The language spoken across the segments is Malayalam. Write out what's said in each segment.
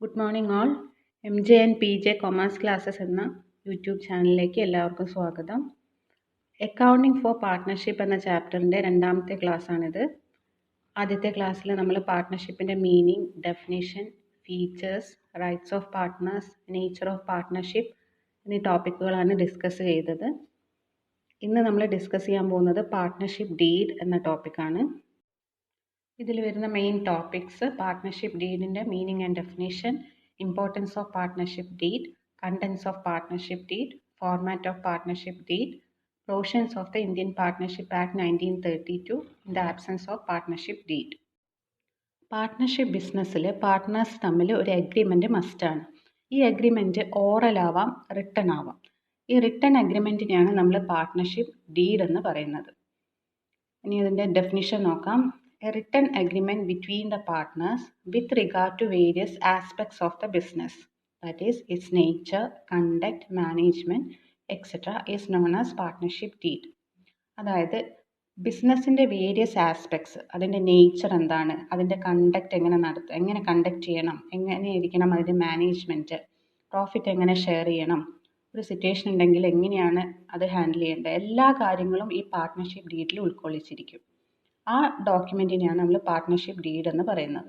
Good morning all. MJ&PJ commerce classes എന്ന യൂട്യൂബ് ചാനലിലേക്ക് എല്ലാവർക്കും സ്വാഗതം. അക്കൗണ്ടിംഗ് ഫോർ പാർട്ട്ണർഷിപ്പ് എന്ന ചാപ്റ്ററിൻ്റെ രണ്ടാമത്തെ ക്ലാസ്സാണിത്. ആദ്യത്തെ ക്ലാസ്സിൽ നമ്മൾ പാർട്ട്ണർഷിപ്പിൻ്റെ meaning, definition, features, rights of partners, nature of partnership എന്നീ ടോപ്പിക്കുകളാണ് ഡിസ്കസ് ചെയ്തത്. ഇന്ന് നമ്മൾ ഡിസ്കസ് ചെയ്യാൻ പോകുന്നത് പാർട്ട്ണർഷിപ്പ് ഡീഡ് എന്ന ടോപ്പിക്കാണ്. ഇതിൽ വരുന്ന മെയിൻ ടോപ്പിക്സ്: പാർട്ട്ണർഷിപ്പ് ഡീഡിൻ്റെ meaning and definition, importance of partnership deed, contents of partnership deed, format of partnership deed, provisions of the Indian Partnership Act 1932 in the absence of partnership deed. Partnership ബിസിനസ്സിൽ പാർട്ട്നേഴ്സ് തമ്മിൽ ഒരു അഗ്രിമെൻറ്റ് മസ്റ്റാണ്. ഈ അഗ്രിമെൻറ്റ് ഓറൽ ആവാം, റിട്ടൺ ആവാം. ഈ റിട്ടൺ അഗ്രിമെൻറ്റിനെയാണ് നമ്മൾ പാർട്ട്ണർഷിപ്പ് ഡീഡ് എന്ന് പറയുന്നത്. ഇനി അതിൻ്റെ ഡെഫിനിഷൻ നോക്കാം. A written agreement between the partners with regard to various aspects of the business, that is, its nature, conduct, management, etc., is known as partnership deed. അതായത് ബിസിനസ്സിൻ്റെ വേരിയസ് ആസ്പെക്ട്സ്, അതിൻ്റെ നേച്ചർ എന്താണ്, അതിൻ്റെ കണ്ടക്ട് എങ്ങനെ കണ്ടക്ട് ചെയ്യണം, എങ്ങനെയായിരിക്കണം അതിൻ്റെ മാനേജ്മെൻറ്റ്, പ്രോഫിറ്റ് എങ്ങനെ ഷെയർ ചെയ്യണം, ഒരു സിറ്റുവേഷൻ ഉണ്ടെങ്കിൽ എങ്ങനെയാണ് അത് ഹാൻഡിൽ ചെയ്യേണ്ടത്, എല്ലാ കാര്യങ്ങളും ഈ പാർട്ട്ണർഷിപ്പ് ഡീഡിൽ ഉൾക്കൊള്ളിച്ചിരിക്കും. ആ ഡോക്യുമെൻറ്റിനെയാണ് നമ്മൾ പാർട്ട്ണർഷിപ്പ് ഡീഡ് എന്ന് പറയുന്നത്.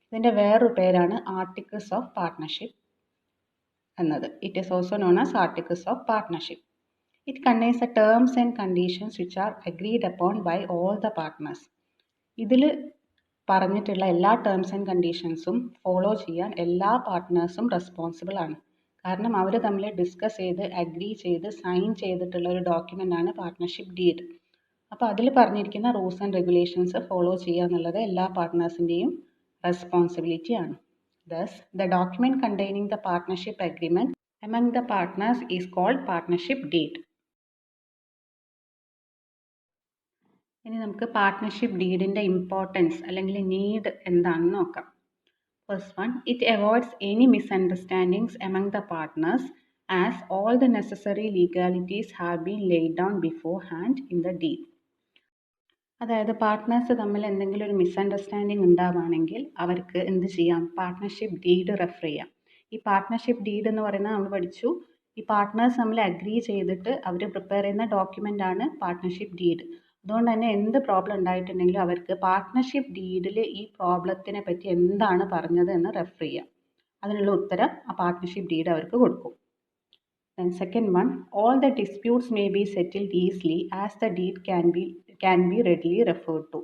ഇതിൻ്റെ വേറൊരു പേരാണ് ആർട്ടിക്കിൾസ് ഓഫ് പാർട്ട്ണർഷിപ്പ് എന്നത്. It is also known as articles of partnership. It contains the terms and conditions which are agreed upon by all the partners. ഇതിൽ പറഞ്ഞിട്ടുള്ള എല്ലാ ടേംസ് ആൻഡ് കണ്ടീഷൻസും ഫോളോ ചെയ്യാൻ എല്ലാ പാർട്ട്നേഴ്സും റെസ്പോൺസിബിൾ ആണ്. കാരണം അവർ തമ്മിൽ ഡിസ്കസ് ചെയ്ത് അഗ്രി ചെയ്ത് സൈൻ ചെയ്തിട്ടുള്ള ഒരു ഡോക്യുമെൻ്റാണ് പാർട്ട്ണർഷിപ്പ് ഡീഡ്. അപ്പോൾ അതിൽ പറഞ്ഞിരിക്കുന്ന റൂൾസ് ആൻഡ് റെഗുലേഷൻസ് ഫോളോ ചെയ്യുക എന്നുള്ളത് എല്ലാ പാർട്ട്നേഴ്സിൻ്റെയും റെസ്പോൺസിബിലിറ്റിയാണ്. Thus the document containing the partnership agreement among the partners is called partnership deed. ഇനി നമുക്ക് പാർട്ട്ണർഷിപ്പ് ഡീഡിൻ്റെ ഇമ്പോർട്ടൻസ് അല്ലെങ്കിൽ നീഡ് എന്താണെന്ന് നോക്കാം. First one, it avoids any misunderstandings among the partners as all the necessary legalities have been laid down before hand in the deed. അതായത് പാർട്ട്നേഴ്സ് തമ്മിൽ എന്തെങ്കിലും ഒരു മിസ്അണ്ടർസ്റ്റാൻഡിങ് ഉണ്ടാവുകയാണെങ്കിൽ അവർക്ക് എന്ത് ചെയ്യാം, പാർട്ട്ണർഷിപ്പ് ഡീഡ് റെഫർ ചെയ്യാം. ഈ പാർട്ട്ണർഷിപ്പ് ഡീഡ് എന്ന് പറയുന്നത് നമ്മൾ പഠിച്ചു, ഈ പാർട്ട്നേഴ്സ് തമ്മിൽ അഗ്രി ചെയ്തിട്ട് അവർ പ്രിപ്പയർ ചെയ്യുന്ന ഡോക്യുമെൻ്റ് ആണ് പാർട്ട്ണർഷിപ്പ് ഡീഡ്. അതുകൊണ്ട് തന്നെ എന്ത് പ്രോബ്ലം ഉണ്ടായിട്ടുണ്ടെങ്കിലും അവർക്ക് പാർട്ട്ണർഷിപ്പ് ഡീഡിൽ ഈ പ്രോബ്ലത്തിനെ പറ്റി എന്താണ് പറഞ്ഞത് എന്ന് റെഫർ ചെയ്യാം. അതിനുള്ള ഉത്തരം ആ പാർട്ട്ണർഷിപ്പ് ഡീഡ് അവർക്ക് കൊടുക്കും. Then second one, all the disputes may be settled easily as the deed can be readily referred to.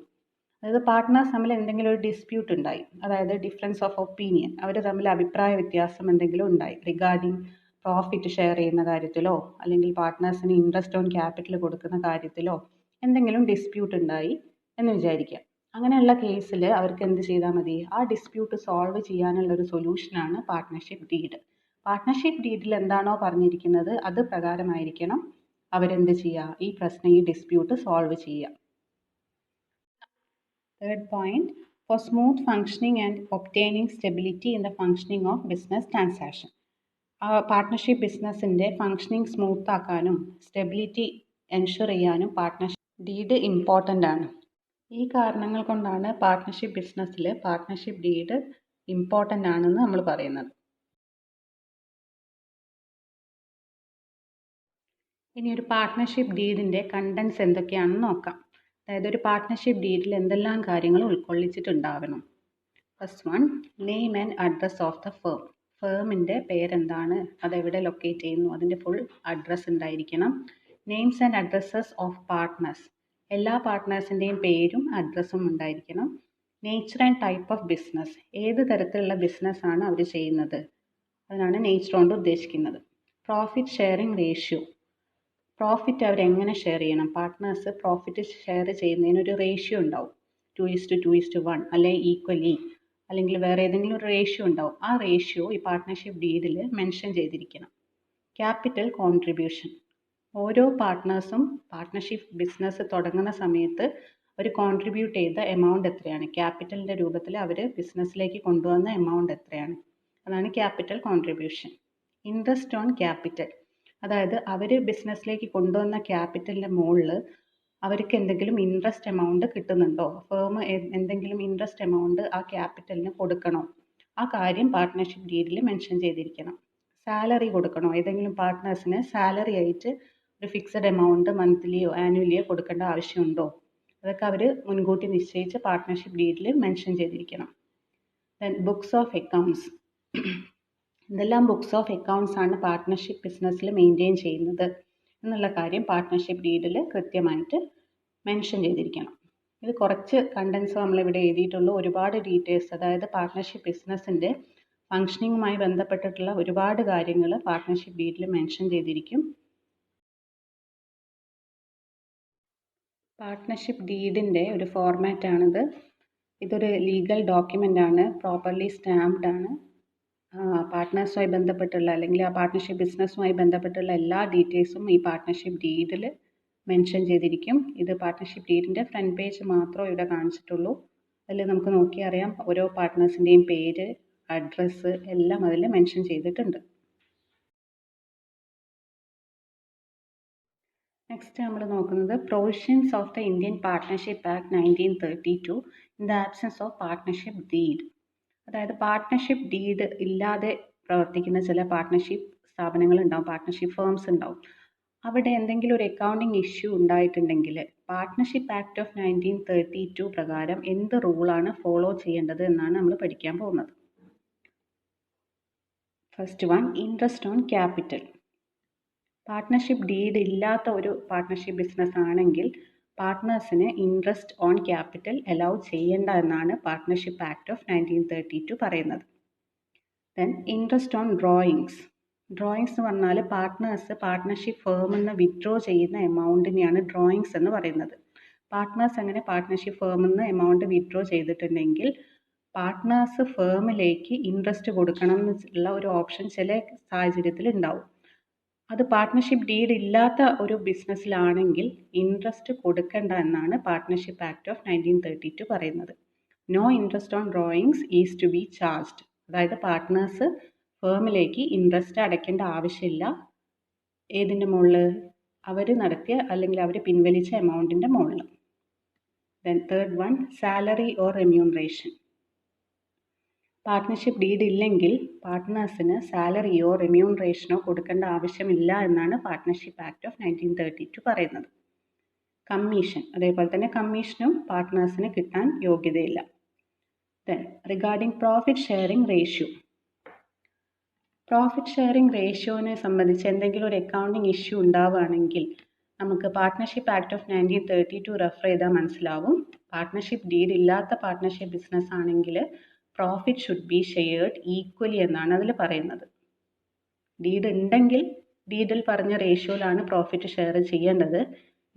അതായത് പാർട്ട്നേഴ്സ് തമ്മിൽ എന്തെങ്കിലും ഒരു ഡിസ്പ്യൂട്ട് ഉണ്ടായി, അതായത് ഡിഫറൻസ് ഓഫ് ഒപ്പീനിയൻ, അവർ തമ്മിൽ അഭിപ്രായ വ്യത്യാസം എന്തെങ്കിലും ഉണ്ടായി റിഗാർഡിങ് പ്രോഫിറ്റ് ഷെയർ ചെയ്യുന്ന കാര്യത്തിലോ അല്ലെങ്കിൽ പാർട്ട്നേഴ്സിന് ഇൻട്രസ്റ്റ് ഓൺ ക്യാപിറ്റൽ കൊടുക്കുന്ന കാര്യത്തിലോ എന്തെങ്കിലും ഡിസ്പ്യൂട്ട് ഉണ്ടായി എന്ന് വിചാരിക്കുക. അങ്ങനെയുള്ള കേസിൽ അവർക്ക് എന്ത് ചെയ്താൽ മതി, ആ ഡിസ്പ്യൂട്ട് സോൾവ് ചെയ്യാനുള്ള ഒരു സൊല്യൂഷനാണ് പാർട്ട്ണർഷിപ്പ് ഡീഡ്. പാർട്ട്ണർഷിപ്പ് ഡീഡിൽ എന്താണോ പറഞ്ഞിരിക്കുന്നത് അത് പ്രകാരമായിരിക്കണം അവരെന്ത് ചെയ്യുക, ഈ പ്രശ്നം, ഈ ഡിസ്പ്യൂട്ട് സോൾവ് ചെയ്യുക. Third point, for smooth functioning and obtaining stability in the functioning of business transaction. Partnership ബിസിനസ്സിൻ്റെ ഫങ്ഷനിങ് സ്മൂത്ത് ആക്കാനും സ്റ്റെബിലിറ്റി എൻഷുർ ചെയ്യാനും പാർട്ട്ണർഷിപ്പ് ഡീഡ് ഇമ്പോർട്ടൻ്റ് ആണ്. ഈ കാരണങ്ങൾ കൊണ്ടാണ് പാർട്ട്ണർഷിപ്പ് ബിസിനസ്സിൽ പാർട്ട്ണർഷിപ്പ് ഡീഡ് ഇമ്പോർട്ടൻ്റ് ആണെന്ന് നമ്മൾ പറയുന്നത്. ഇനി ഒരു പാർട്ട്ണർഷിപ്പ് ഡീഡിൻ്റെ കണ്ടൻസ് എന്തൊക്കെയാണെന്ന് നോക്കാം. അതായത് ഒരു പാർട്ട്ണർഷിപ്പ് ഡീഡിൽ എന്തെല്ലാം കാര്യങ്ങൾ ഉൾക്കൊള്ളിച്ചിട്ടുണ്ടാവണം. First one, name and address of the firm. ഫേമിൻ്റെ പേരെന്താണ്, അതെവിടെ ലൊക്കേറ്റ് ചെയ്യുന്നു, അതിൻ്റെ ഫുൾ അഡ്രസ്സ് ഉണ്ടായിരിക്കണം. Names and addresses of partners, എല്ലാ പാർട്ട്നേഴ്സിൻ്റെയും പേരും അഡ്രസ്സും ഉണ്ടായിരിക്കണം. Nature and type of business, ഏത് തരത്തിലുള്ള ബിസിനസ്സാണ് അവർ ചെയ്യുന്നത്, അതിനാണ് നേച്ചർ കൊണ്ട് ഉദ്ദേശിക്കുന്നത്. പ്രോഫിറ്റ് ഷെയറിംഗ് റേഷ്യോ, പ്രോഫിറ്റ് അവരെങ്ങനെ ഷെയർ ചെയ്യണം, പാർട്ട്നേഴ്സ് പ്രോഫിറ്റ് ഷെയർ ചെയ്യുന്നതിനൊരു റേഷ്യോ ഉണ്ടാവും, 2:2:1 അല്ലെങ്കിൽ ഈക്വലി, അല്ലെങ്കിൽ വേറെ ഏതെങ്കിലും ഒരു റേഷ്യോ ഉണ്ടാവും. ആ റേഷ്യോ ഈ പാർട്ട്ണർഷിപ്പ് ഡീഡിൽ മെൻഷൻ ചെയ്തിരിക്കണം. ക്യാപിറ്റൽ കോൺട്രിബ്യൂഷൻ, ഓരോ പാർട്ട്നേഴ്സും പാർട്ട്ണർഷിപ്പ് ബിസിനസ് തുടങ്ങുന്ന സമയത്ത് അവർ കോൺട്രിബ്യൂട്ട് ചെയ്ത എമൗണ്ട് എത്രയാണ്, ക്യാപിറ്റലിൻ്റെ രൂപത്തിൽ അവർ ബിസിനസ്സിലേക്ക് കൊണ്ടുവന്ന എമൗണ്ട് എത്രയാണ്, അതാണ് capital contribution. Interest on capital, അതായത് അവർ ബിസിനസ്സിലേക്ക് കൊണ്ടുവന്ന ക്യാപിറ്റലിൻ്റെ മുകളിൽ അവർക്ക് എന്തെങ്കിലും ഇൻട്രസ്റ്റ് എമൗണ്ട് കിട്ടുന്നുണ്ടോ, ഫേം എന്തെങ്കിലും ഇൻട്രസ്റ്റ് എമൗണ്ട് ആ ക്യാപിറ്റലിന് കൊടുക്കണോ, ആ കാര്യം പാർട്ട്ണർഷിപ്പ് ഡീഡിൽ മെൻഷൻ ചെയ്തിരിക്കണം. സാലറി കൊടുക്കണോ? ഏതെങ്കിലും പാർട്ട്നേഴ്സിന് സാലറി ആയിട്ട് ഒരു ഫിക്സഡ് എമൗണ്ട് മന്ത്ലിയോ ആനുവലിയോ കൊടുക്കേണ്ട ആവശ്യമുണ്ടോ? അതൊക്കെ അവർ മുൻകൂട്ടി നിശ്ചയിച്ച് പാർട്ട്ണർഷിപ്പ് ഡീഡിൽ മെൻഷൻ ചെയ്തിരിക്കണം. Then books of accounts. എന്തെല്ലാം ബുക്സ് ഓഫ് അക്കൗണ്ട്സ് ആണ് പാർട്ട്ണർഷിപ്പ് ബിസിനസ്സിൽ മെയിൻറ്റെയിൻ ചെയ്യുന്നത് എന്നുള്ള കാര്യം പാർട്ട്ണർഷിപ്പ് ഡീഡിൽ കൃത്യമായിട്ട് മെൻഷൻ ചെയ്തിരിക്കണം. ഇത് കുറച്ച് കണ്ടൻസ് നമ്മളിവിടെ എഴുതിയിട്ടുള്ളൂ. ഒരുപാട് ഡീറ്റെയിൽസ്, അതായത് പാർട്ട്ണർഷിപ്പ് ബിസിനസ്സിൻ്റെ ഫങ്ഷനിങ്ങുമായി ബന്ധപ്പെട്ടിട്ടുള്ള ഒരുപാട് കാര്യങ്ങൾ പാർട്ട്ണർഷിപ്പ് ഡീഡിൽ മെൻഷൻ ചെയ്തിരിക്കും. പാർട്ട്ണർഷിപ്പ് ഡീഡിൻ്റെ ഒരു ഫോർമാറ്റാണിത്. ഇതൊരു ലീഗൽ ഡോക്യുമെൻ്റ് ആണ്, പ്രോപ്പർലി സ്റ്റാമ്പ്ഡ് ആണ്. പാർട്ട്നേഴ്സുമായി ബന്ധപ്പെട്ടുള്ള അല്ലെങ്കിൽ ആ പാർട്ട്ണർഷിപ്പ് ബിസിനസ്സുമായി ബന്ധപ്പെട്ടുള്ള എല്ലാ ഡീറ്റെയിൽസും ഈ പാർട്ട്ണർഷിപ്പ് ഡീഡിൽ മെൻഷൻ ചെയ്തിരിക്കും. ഇത് പാർട്ട്ണർഷിപ്പ് ഡീഡിൻ്റെ ഫ്രണ്ട് പേജ് മാത്രമേ ഇവിടെ കാണിച്ചിട്ടുള്ളൂ. അതിൽ നമുക്ക് നോക്കിയാൽ അറിയാം ഓരോ പാർട്ട്നേഴ്സിൻ്റെയും പേര്, അഡ്രസ്സ് എല്ലാം അതിൽ മെൻഷൻ ചെയ്തിട്ടുണ്ട്. നെക്സ്റ്റ് നമ്മൾ നോക്കുന്നത് provisions of the Indian Partnership Act 1932 in the absence of partnership deed. അതായത് പാർട്ട്ണർഷിപ്പ് ഡീഡ് ഇല്ലാതെ പ്രവർത്തിക്കുന്ന ചില പാർട്ട്ണർഷിപ്പ് സ്ഥാപനങ്ങളുണ്ടാവും, പാർട്ട്ണർഷിപ്പ് ഫേംസ് ഉണ്ടാവും. അവിടെ എന്തെങ്കിലും ഒരു അക്കൗണ്ടിങ് ഇഷ്യൂ ഉണ്ടായിട്ടുണ്ടെങ്കിൽ പാർട്ട്ണർഷിപ്പ് ആക്ട് ഓഫ് 1932 പ്രകാരം എന്ത് റൂളാണ് ഫോളോ ചെയ്യേണ്ടത് എന്നാണ് നമ്മൾ പഠിക്കാൻ പോകുന്നത്. First one, interest on capital. Partnership deed ഇല്ലാത്ത ഒരു പാർട്ട്ണർഷിപ്പ് ബിസിനസ് ആണെങ്കിൽ പാർട്ട്നേഴ്സിന് ഇൻട്രസ്റ്റ് ഓൺ ക്യാപിറ്റൽ അലൗ ചെയ്യേണ്ട എന്നാണ് പാർട്ട്ണർഷിപ്പ് ആക്ട് ഓഫ് 1932 പറയുന്നത്. Then interest on drawings. Drawings എന്ന് പറഞ്ഞാൽ പാർട്ട്ണർഷിപ്പ് ഫേമിൽ നിന്ന് വിത്ഡ്രോ ചെയ്യുന്ന എമൗണ്ടിനെയാണ് ഡ്രോയിങ്സ് എന്ന് പറയുന്നത്. പാർട്ട്നേഴ്സ് അങ്ങനെ പാർട്ട്ണർഷിപ്പ് ഫേമിൽ നിന്ന് എമൗണ്ട് വിത്ഡ്രോ ചെയ്തിട്ടുണ്ടെങ്കിൽ പാർട്ട്നേഴ്സ് ഫേമിലേക്ക് ഇൻട്രസ്റ്റ് കൊടുക്കണം എന്നുള്ള ഒരു ഓപ്ഷൻ ചില സാഹചര്യത്തിൽ ഉണ്ടാവും. അത് പാർട്ട്ണർഷിപ്പ് ഡീഡ് ഇല്ലാത്ത ഒരു ബിസിനസ്സിലാണെങ്കിൽ ഇൻട്രസ്റ്റ് കൊടുക്കേണ്ട എന്നാണ് പാർട്ട്ണർഷിപ്പ് ആക്ട് ഓഫ് 1932 പറയുന്നത്. No interest on drawings is to be charged. അതായത് പാർട്ട്നേഴ്സ് ഫേമിലേക്ക് ഇൻട്രസ്റ്റ് അടയ്ക്കേണ്ട ആവശ്യമില്ല. ഏതിൻ്റെ മുകളിൽ? അവർ നടത്തിയ അല്ലെങ്കിൽ അവർ പിൻവലിച്ച എമൗണ്ടിൻ്റെ മുകളിൽ. Then third one, salary or remuneration. Partnership deed ഇല്ലെങ്കിൽ പാർട്ട്നേഴ്സിന് സാലറിയോ റെമ്യൂണറേഷനോ കൊടുക്കേണ്ട ആവശ്യമില്ല എന്നാണ് പാർട്ട്ണർഷിപ്പ് ആക്ട് ഓഫ് 1932 പറയുന്നത്. കമ്മീഷൻ, അതേപോലെ തന്നെ കമ്മീഷനും പാർട്ട്നേഴ്സിന് കിട്ടാൻ യോഗ്യതയില്ല. Then regarding profit sharing ratio. Profit sharing റേഷ്യോനെ സംബന്ധിച്ച് എന്തെങ്കിലും ഒരു അക്കൗണ്ടിങ് ഇഷ്യൂ ഉണ്ടാവുകയാണെങ്കിൽ നമുക്ക് പാർട്ട്ണർഷിപ്പ് ആക്ട് ഓഫ് 1932 റെഫർ ചെയ്താൽ മനസ്സിലാവും. പാർട്ട്ണർഷിപ്പ് ഡീഡ് ഇല്ലാത്ത പാർട്ട്ണർഷിപ്പ് ബിസിനസ് ആണെങ്കിൽ profit should be shared equally എന്നാണ് അതിൽ പറയുന്നത്. ഡീഡ് ഉണ്ടെങ്കിൽ ഡീഡിൽ പറഞ്ഞ റേഷ്യോയിലാണ് പ്രോഫിറ്റ് ഷെയർ ചെയ്യേണ്ടത്.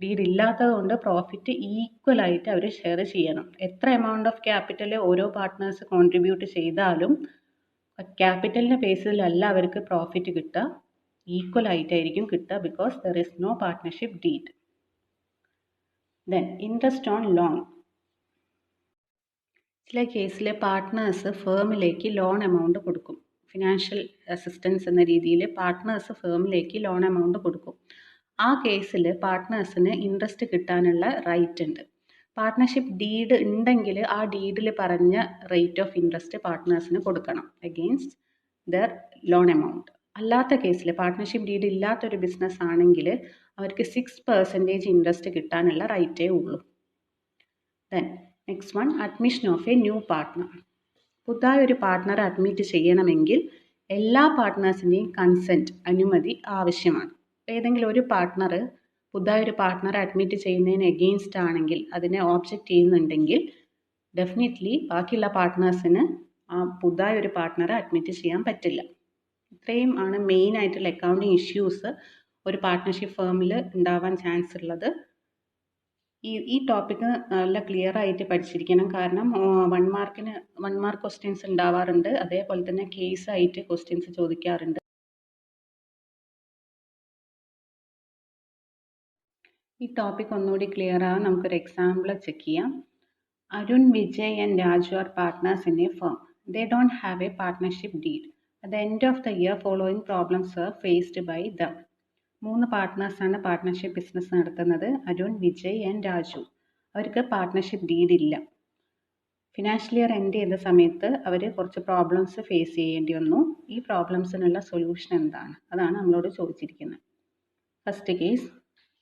ഡീഡ് ഇല്ലാത്തത് കൊണ്ട് പ്രോഫിറ്റ് ഈക്വലായിട്ട് അവർ ഷെയർ ചെയ്യണം. എത്ര എമൗണ്ട് ഓഫ് ക്യാപിറ്റൽ ഓരോ പാർട്ട്നേഴ്സ് കോൺട്രിബ്യൂട്ട് ചെയ്താലും ക്യാപിറ്റലിൻ്റെ ബേസിലല്ല അവർക്ക് പ്രോഫിറ്റ് കിട്ടുക, ഈക്വൽ ആയിട്ടായിരിക്കും കിട്ടുക. Because there is no partnership deed. Then interest on loan. ചില കേസിൽ പാർട്ട്നേഴ്സ് ഫേമിലേക്ക് ലോൺ എമൗണ്ട് കൊടുക്കും. ഫിനാൻഷ്യൽ അസിസ്റ്റൻസ് എന്ന രീതിയിൽ പാർട്ട്നേഴ്സ് ഫേമിലേക്ക് ലോൺ എമൗണ്ട് കൊടുക്കും. ആ കേസിൽ പാർട്ട്നേഴ്സിന് ഇൻട്രസ്റ്റ് കിട്ടാനുള്ള റൈറ്റ് ഉണ്ട്. പാർട്ട്ണർഷിപ്പ് ഡീഡ് ഉണ്ടെങ്കിൽ ആ ഡീഡിൽ പറഞ്ഞ റേറ്റ് ഓഫ് ഇൻട്രസ്റ്റ് പാർട്ട്നേഴ്സിന് കൊടുക്കണം അഗെയിൻസ്റ്റ് ദർ ലോൺ എമൗണ്ട്. അല്ലാത്ത കേസിൽ പാർട്ട്ണർഷിപ്പ് ഡീഡ് ഇല്ലാത്തൊരു ബിസിനസ് ആണെങ്കിൽ അവർക്ക് 6% ഇൻട്രസ്റ്റ് കിട്ടാനുള്ള റൈറ്റേ ഉള്ളൂ. Then next one, admission of A new partner. പുതുതായി ഒരു പാർട്ട്ണറെ അഡ്മിറ്റ് ചെയ്യണമെങ്കിൽ എല്ലാ പാർട്ട്നേഴ്സിൻ്റെയും കൺസെൻറ്റ്, അനുമതി ആവശ്യമാണ്. ഏതെങ്കിലും ഒരു പാർട്ട്ണർ പുതുതായി ഒരു പാർട്ട്ണറെ അഡ്മിറ്റ് ചെയ്യുന്നതിന് എഗെയിൻസ്റ്റ് ആണെങ്കിൽ, അതിനെ ഓബ്ജക്റ്റ് ചെയ്യുന്നുണ്ടെങ്കിൽ ഡെഫിനറ്റ്ലി ബാക്കിയുള്ള പാർട്ട്നേഴ്സിന് ആ പുതുതായി ഒരു പാർട്ട്ണറെ അഡ്മിറ്റ് ചെയ്യാൻ പറ്റില്ല. ഇത്രയും ആണ് മെയിൻ ആയിട്ടുള്ള അക്കൗണ്ടിങ് ഇഷ്യൂസ് ഒരു പാർട്ട്ണർഷിപ്പ് ഫേമിൽ ഉണ്ടാവാൻ ചാൻസ് ഉള്ളത്. ഈ ടോപ്പിക്ക് നല്ല ക്ലിയർ ആയിട്ട് പഠിച്ചിരിക്കണം. കാരണം 1 മാർക്ക് ക്വസ്റ്റ്യൻസ് ഉണ്ടാവാറുണ്ട്. അതേപോലെ തന്നെ കേസ് ആയിട്ട് ക്വസ്റ്റ്യൻസ് ചോദിക്കാറുണ്ട്. ഈ ടോപ്പിക് ഒന്നുകൂടി ക്ലിയർ ആവാൻ നമുക്കൊരു എക്സാമ്പിൾ ചെക്ക് ചെയ്യാം. Arun, Vijay and Raju are partners in a firm. They don't have a partnership deed. At the end of the year, following problems are faced by them. 3 പാർട്ട്നേഴ്സാണ് പാർട്ട്ണർഷിപ്പ് ബിസിനസ് നടത്തുന്നത്. അരുൺ, വിജയ് ആൻഡ് രാജു. അവർക്ക് പാർട്ട്ണർഷിപ്പ് ഡീഡ് ഇല്ല. ഫിനാൻഷ്യൽ ഇയർ എൻഡ് ചെയ്ത സമയത്ത് അവർ കുറച്ച് പ്രോബ്ലംസ് ഫേസ് ചെയ്യേണ്ടി വന്നു. ഈ പ്രോബ്ലംസിനുള്ള സൊല്യൂഷൻ എന്താണ്? അതാണ് നമ്മളോട് ചോദിച്ചിരിക്കുന്നത്. First case,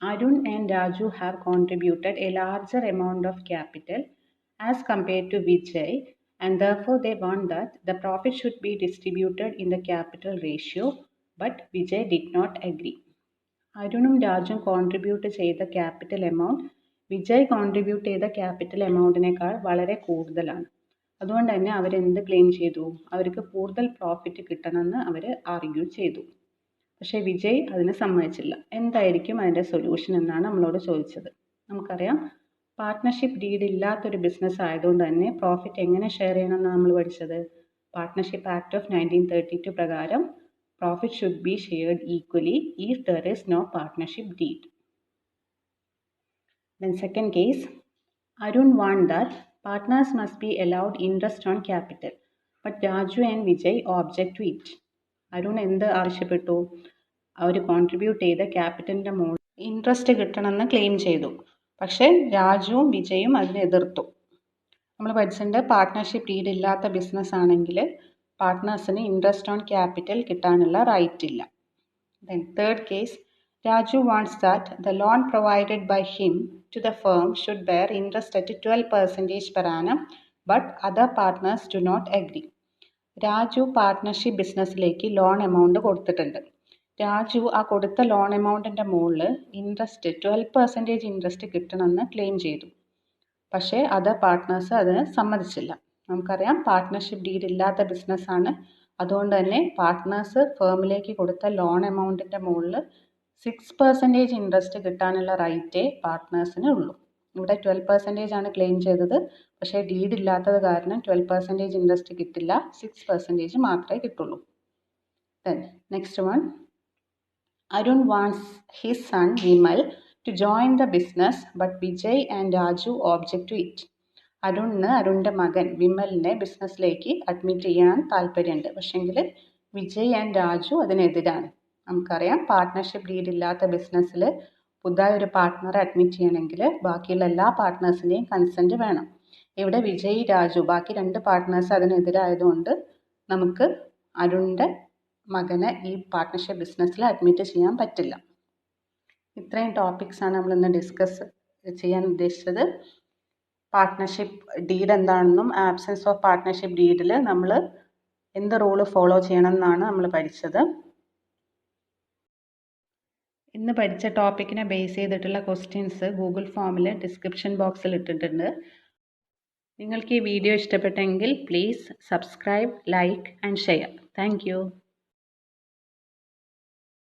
Arun and Raju have contributed a larger amount of capital as compared to Vijay, and therefore they want that the profit should be distributed in the capital ratio, but Vijay did not agree. അരുണും രാജുവും കോൺട്രിബ്യൂട്ട് ചെയ്ത ക്യാപിറ്റൽ എമൗണ്ട് വിജയ് കോൺട്രിബ്യൂട്ട് ചെയ്ത ക്യാപിറ്റൽ എമൗണ്ടിനേക്കാൾ വളരെ കൂടുതലാണ്. അതുകൊണ്ട് തന്നെ അവരെന്ത് ക്ലെയിം ചെയ്തു? അവർക്ക് കൂടുതൽ പ്രോഫിറ്റ് കിട്ടണമെന്ന് അവർ ആർഗ്യൂ ചെയ്തു. പക്ഷേ വിജയ് അതിന് സമ്മതിച്ചില്ല. എന്തായിരിക്കും അതിൻ്റെ സൊല്യൂഷൻ എന്നാണ് നമ്മളോട് ചോദിച്ചത്. നമുക്കറിയാം, പാർട്ട്ണർഷിപ്പ് ഡീഡ് ഇല്ലാത്തൊരു ബിസിനസ് ആയതുകൊണ്ട് തന്നെ പ്രോഫിറ്റ് എങ്ങനെ ഷെയർ ചെയ്യണമെന്ന് നമ്മൾ പഠിച്ചത്. പാർട്ട്ണർഷിപ്പ് ആക്ട് ഓഫ് 1932 പ്രകാരം profit should be shared equally if there is no partnership deed. Then second case, Arun want that partners must be allowed interest on capital, but Raju and Vijay object to it. Arun എന്ത് ആവശ്യപ്പെട്ടു? അവർ കോൺട്രിബ്യൂട്ട് ചെയ്ത ക്യാപിറ്റലിൻ്റെ മുകളിൽ ഇൻട്രസ്റ്റ് കിട്ടണമെന്ന് ക്ലെയിം ചെയ്തു. പക്ഷേ രാജുവും വിജയും അതിനെ എതിർത്തു. നമ്മൾ പഠിച്ചിട്ടുണ്ട്, പാർട്ട്ണർഷിപ്പ് ഡീഡ് ഇല്ലാത്ത ബിസിനസ് ആണെങ്കിൽ പാർട്ട്നേഴ്സിന് ഇൻട്രസ്റ്റ് ഓൺ ക്യാപിറ്റൽ കിട്ടാനുള്ള റൈറ്റ് ഇല്ല. Then third case, Raju wants that the loan provided by him to the firm should bear interest at 12% per annum, but other partners do not agree. Raju partnership ബിസിനസ്സിലേക്ക് ലോൺ എമൗണ്ട് കൊടുത്തിട്ടുണ്ട്. രാജു ആ കൊടുത്ത ലോൺ എമൗണ്ടിൻ്റെ മുകളിൽ ഇൻട്രസ്റ്റ് 12% ഇൻട്രസ്റ്റ് കിട്ടണമെന്ന് ക്ലെയിം ചെയ്തു. പക്ഷേ അതർ പാർട്ട്നേഴ്സ് അതിന് സമ്മതിച്ചില്ല. നമുക്കറിയാം, പാർട്ട്ണർഷിപ്പ് ഡീഡ് ഇല്ലാത്ത ബിസിനസ്സാണ്. അതുകൊണ്ട് തന്നെ പാർട്ട്നേഴ്സ് ഫേമിലേക്ക് കൊടുത്ത ലോൺ എമൗണ്ടിൻ്റെ മുകളിൽ 6% ഇൻട്രസ്റ്റ് കിട്ടാനുള്ള റൈറ്റേ പാർട്ട്നേഴ്സിന് ഉള്ളൂ. ഇവിടെ 12% ആണ് ക്ലെയിം ചെയ്തത്. പക്ഷേ ഡീഡ് ഇല്ലാത്തത് കാരണം 12% ഇൻട്രസ്റ്റ് കിട്ടില്ല, 6% മാത്രമേ കിട്ടുള്ളൂ. Then next one, Arun wants his son Vimal to join the business, but Vijay and Raju object to it. അരുണിന് അരുണിൻ്റെ മകൻ വിമലിനെ ബിസിനസ്സിലേക്ക് അഡ്മിറ്റ് ചെയ്യാൻ താല്പര്യമുണ്ട്. പക്ഷേങ്കിൽ വിജയ് ആൻഡ് രാജു അതിനെതിരാണ്. നമുക്കറിയാം, പാർട്ട്ണർഷിപ്പ് ഡീഡ് ഇല്ലാത്ത ബിസിനസ്സിൽ പുതിയ ഒരു പാർട്ട്ണറെ അഡ്മിറ്റ് ചെയ്യണമെങ്കിൽ ബാക്കിയുള്ള എല്ലാ പാർട്ട്നേഴ്സിൻ്റെയും കൺസെൻറ്റ് വേണം. ഇവിടെ വിജയ് രാജു ബാക്കി 2 പാർട്ട്നേഴ്സ് അതിനെതിരായതുകൊണ്ട് നമുക്ക് അരുണിൻ്റെ മകനെ ഈ പാർട്ട്ണർഷിപ്പ് ബിസിനസ്സിൽ അഡ്മിറ്റ് ചെയ്യാൻ പറ്റില്ല. ഇത്രയും ടോപ്പിക്സാണ് നമ്മളിന്ന് ഡിസ്കസ് ചെയ്യാൻ ഉദ്ദേശിച്ചത്. പാർട്ട്ണർഷിപ്പ് ഡീഡ് എന്താണെന്നും ആബ്സെൻസ് ഓഫ് പാർട്ട്ണർഷിപ്പ് ഡീഡിൽ നമ്മൾ എന്ത് റൂള് ഫോളോ ചെയ്യണം എന്നാണ് നമ്മൾ പഠിച്ചത്. ഇന്ന് പഠിച്ച ടോപ്പിക്കിനെ ബേസ് ചെയ്തിട്ടുള്ള ക്വസ്റ്റ്യൻസ് ഗൂഗിൾ ഫോമിൽ ഡിസ്ക്രിപ്ഷൻ ബോക്സിൽ ഇട്ടിട്ടുണ്ട്. നിങ്ങൾക്ക് ഈ വീഡിയോ ഇഷ്ടപ്പെട്ടെങ്കിൽ please subscribe, like and share. Thank you.